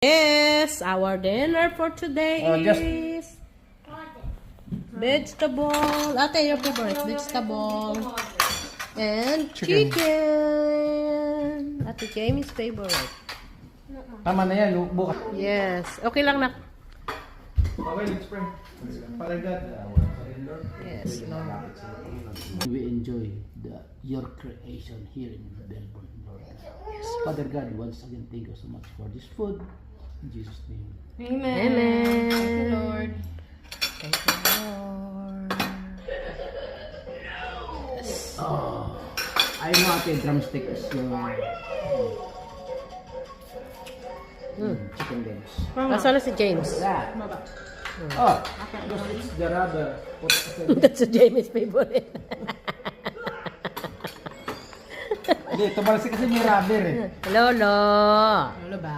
Yes, our dinner for today is vegetable. Ate, your favorite vegetable and chicken. Ate Jamie's favorite. Tama na yan, bukas. Yes, okay lang na. Okay, let's pray. Father God, Yes, Lord. We enjoy your creation here in Melbourne, Lord. Father God, once again, thank you so much for this food. In Jesus' name. Amen. Thank you, Lord. Thank you, Lord. Oh, I know ate, drumstick is your chicken wings. Nasaan na si James? That. Oh, because it's the rubber. That's Jamie's favorite. Hindi, tumalsik kasi may rubber eh. Lolo. Lolo ba?